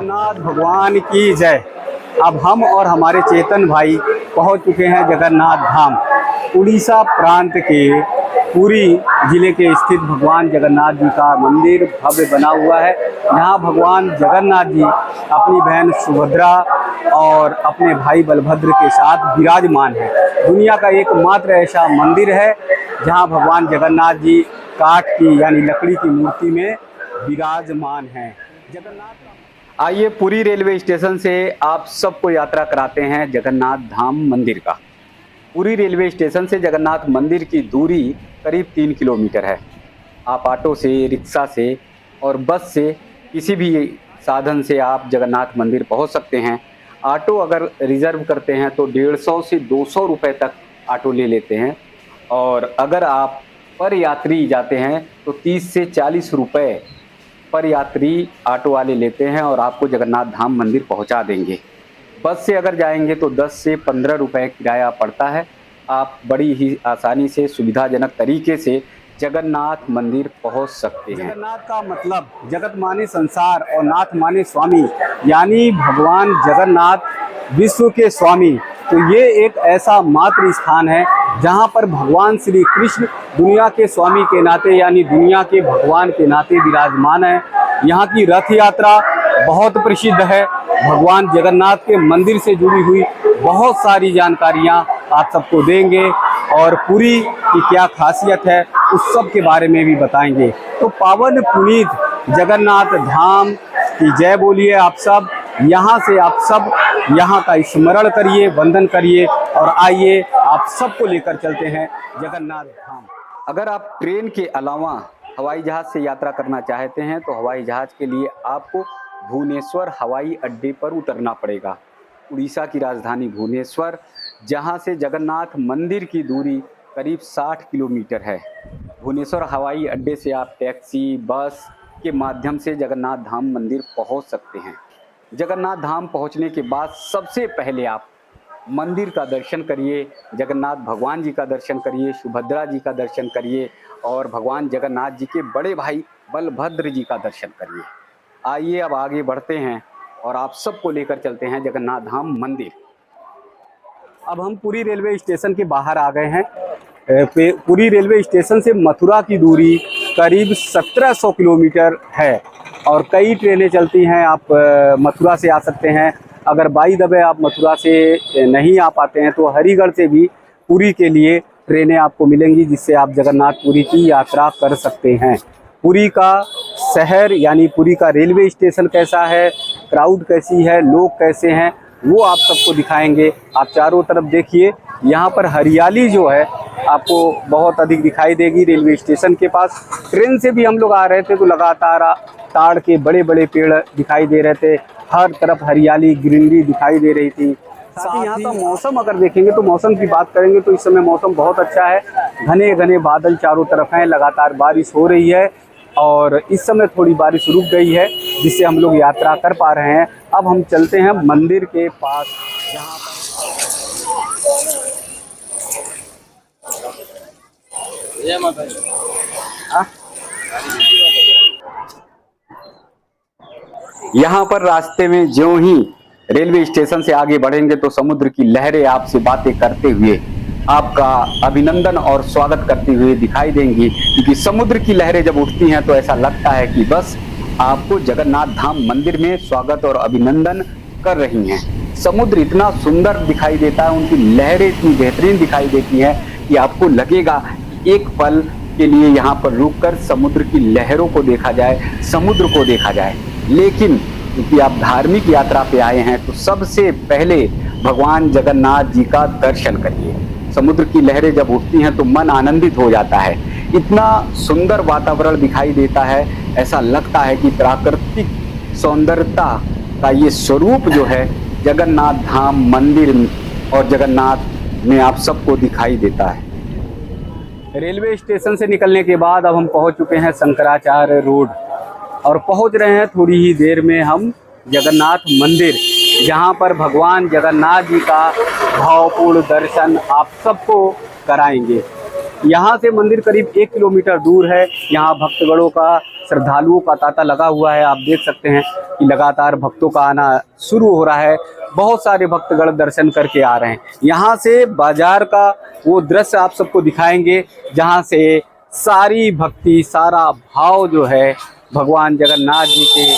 जगन्नाथ भगवान की जय। अब हम और हमारे चेतन भाई पहुंच चुके हैं जगन्नाथ धाम। उड़ीसा प्रांत के पुरी जिले के स्थित भगवान जगन्नाथ जी का मंदिर भव्य बना हुआ है। यहाँ भगवान जगन्नाथ जी अपनी बहन सुभद्रा और अपने भाई बलभद्र के साथ विराजमान है। दुनिया का एकमात्र ऐसा मंदिर है जहाँ भगवान जगन्नाथ जी काठ की यानी लकड़ी की मूर्ति में विराजमान हैं। जगन्नाथ आइए पुरी रेलवे स्टेशन से आप सबको यात्रा कराते हैं जगन्नाथ धाम मंदिर का। पुरी रेलवे स्टेशन से जगन्नाथ मंदिर की दूरी करीब 3 किलोमीटर है। आप ऑटो से, रिक्शा से और बस से किसी भी साधन से आप जगन्नाथ मंदिर पहुंच सकते हैं। ऑटो अगर रिज़र्व करते हैं तो 150 से 200 रुपये तक ऑटो ले लेते हैं और अगर आप पर यात्री जाते हैं तो 30 से 40 रुपये पर यात्री ऑटो वाले लेते हैं और आपको जगन्नाथ धाम मंदिर पहुंचा देंगे। बस से अगर जाएंगे तो 10 से 15 रुपये किराया पड़ता है। आप बड़ी ही आसानी से सुविधाजनक तरीके से जगन्नाथ मंदिर पहुंच सकते हैं। जगन्नाथ का मतलब जगत माने संसार और नाथ माने स्वामी, यानी भगवान जगन्नाथ विश्व के स्वामी। तो ये एक ऐसा मात्र स्थान है जहाँ पर भगवान श्री कृष्ण दुनिया के स्वामी के नाते यानी दुनिया के भगवान के नाते विराजमान है। यहाँ की रथ यात्रा बहुत प्रसिद्ध है। भगवान जगन्नाथ के मंदिर से जुड़ी हुई बहुत सारी जानकारियाँ आप सबको देंगे और पुरी की क्या खासियत है उस सब के बारे में भी बताएंगे। तो पावन पुनीत जगन्नाथ धाम की जय बोलिए आप सब। यहाँ से आप सब यहाँ का स्मरण करिए, वंदन करिए और आइए आप सबको लेकर चलते हैं जगन्नाथ धाम। अगर आप ट्रेन के अलावा हवाई जहाज़ से यात्रा करना चाहते हैं तो हवाई जहाज़ के लिए आपको भुवनेश्वर हवाई अड्डे पर उतरना पड़ेगा। उड़ीसा की राजधानी भुवनेश्वर, जहां से जगन्नाथ मंदिर की दूरी करीब 60 किलोमीटर है। भुवनेश्वर हवाई अड्डे से आप टैक्सी, बस के माध्यम से जगन्नाथ धाम मंदिर पहुंच सकते हैं। जगन्नाथ धाम पहुंचने के बाद सबसे पहले आप मंदिर का दर्शन करिए, जगन्नाथ भगवान जी का दर्शन करिए, सुभद्रा जी का दर्शन करिए और भगवान जगन्नाथ जी के बड़े भाई बलभद्र जी का दर्शन करिए। आइए अब आगे बढ़ते हैं और आप सबको लेकर चलते हैं जगन्नाथ धाम मंदिर। अब हम पुरी रेलवे स्टेशन के बाहर आ गए हैं। पुरी रेलवे स्टेशन से मथुरा की दूरी करीब 1700 किलोमीटर है और कई ट्रेनें चलती हैं। आप मथुरा से आ सकते हैं। अगर बाई द वे आप मथुरा से नहीं आ पाते हैं तो हरिगढ़ से भी पुरी के लिए ट्रेनें आपको मिलेंगी, जिससे आप जगन्नाथपुरी की यात्रा कर सकते हैं। पुरी का शहर यानी पुरी का रेलवे स्टेशन कैसा है, क्राउड कैसी है, लोग कैसे हैं, वो आप सबको दिखाएंगे। आप चारों तरफ देखिए, यहाँ पर हरियाली जो है आपको बहुत अधिक दिखाई देगी। रेलवे स्टेशन के पास ट्रेन से भी हम लोग आ रहे थे तो लगातार ताड़ के बड़े बड़े पेड़ दिखाई दे रहे थे। हर तरफ हरियाली, ग्रीनरी दिखाई दे रही थी। साथ ही यहाँ का मौसम अगर देखेंगे तो मौसम की बात करेंगे तो इस समय मौसम बहुत अच्छा है। घने घने बादल चारों तरफ हैं, लगातार बारिश हो रही है और इस समय थोड़ी बारिश रुक गई है जिससे हम लोग यात्रा कर पा रहे हैं। अब हम चलते हैं मंदिर के पास, जहाँ यहाँ पर रास्ते में ज्यों ही रेलवे स्टेशन से आगे बढ़ेंगे तो समुद्र की लहरें आपसे बातें करते हुए आपका अभिनंदन और स्वागत करते हुए दिखाई देंगी, क्योंकि समुद्र की लहरें जब उठती हैं तो ऐसा लगता है कि बस आपको जगन्नाथ धाम मंदिर में स्वागत और अभिनंदन कर रही हैं। समुद्र इतना सुंदर दिखाई देता है, उनकी लहरें इतनी बेहतरीन दिखाई देती हैं कि आपको लगेगा एक पल के लिए यहाँ पर रुककर समुद्र की लहरों को देखा जाए, समुद्र को देखा जाए। लेकिन क्योंकि आप धार्मिक यात्रा पे आए हैं तो सबसे पहले भगवान जगन्नाथ जी का दर्शन करिए। समुद्र की लहरें जब उठती हैं तो मन आनंदित हो जाता है। इतना सुंदर वातावरण दिखाई देता है, ऐसा लगता है कि प्राकृतिक सौंदर्यता का ये स्वरूप जो है जगन्नाथ धाम मंदिर और जगन्नाथ में आप सबको दिखाई देता है। रेलवे स्टेशन से निकलने के बाद अब हम पहुंच चुके हैं शंकराचार्य रोड और पहुंच रहे हैं थोड़ी ही देर में हम जगन्नाथ मंदिर, जहां पर भगवान जगन्नाथ जी का भावपूर्ण दर्शन आप सबको कराएंगे। यहाँ से मंदिर करीब 1 किलोमीटर दूर है। यहाँ भक्तगणों का श्रद्धालुओं का तांता लगा हुआ है। आप देख सकते हैं कि लगातार भक्तों का आना शुरू हो रहा है। बहुत सारे भक्तगण दर्शन करके आ रहे हैं। यहाँ से बाजार का वो दृश्य आप सबको दिखाएंगे जहाँ से सारी भक्ति, सारा भाव जो है भगवान जगन्नाथ जी के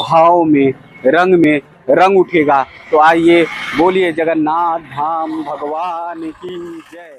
भाव में, रंग में रंग उठेगा। तो आइए बोलिए जगन्नाथ धाम भगवान की जय।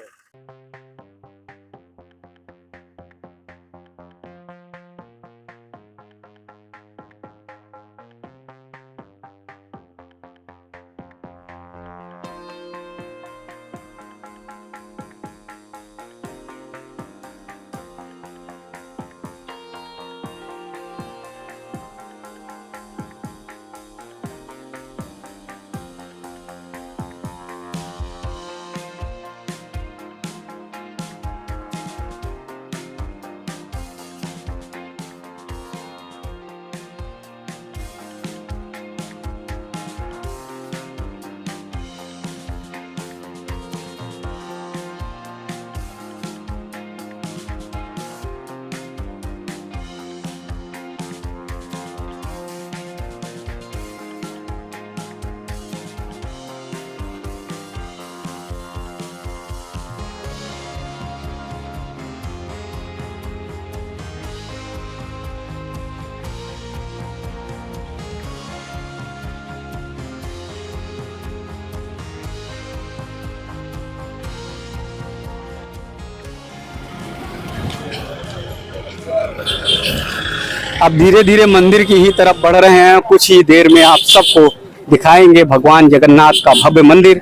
अब धीरे धीरे मंदिर की ही तरफ बढ़ रहे हैं। कुछ ही देर में आप सबको दिखाएंगे भगवान जगन्नाथ का भव्य मंदिर,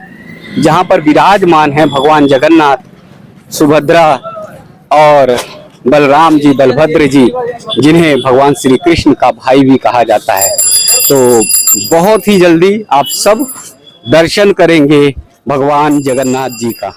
जहां पर विराजमान है भगवान जगन्नाथ, सुभद्रा और बलराम जी, बलभद्र जी, जिन्हें भगवान श्री कृष्ण का भाई भी कहा जाता है। तो बहुत ही जल्दी आप सब दर्शन करेंगे भगवान जगन्नाथ जी का।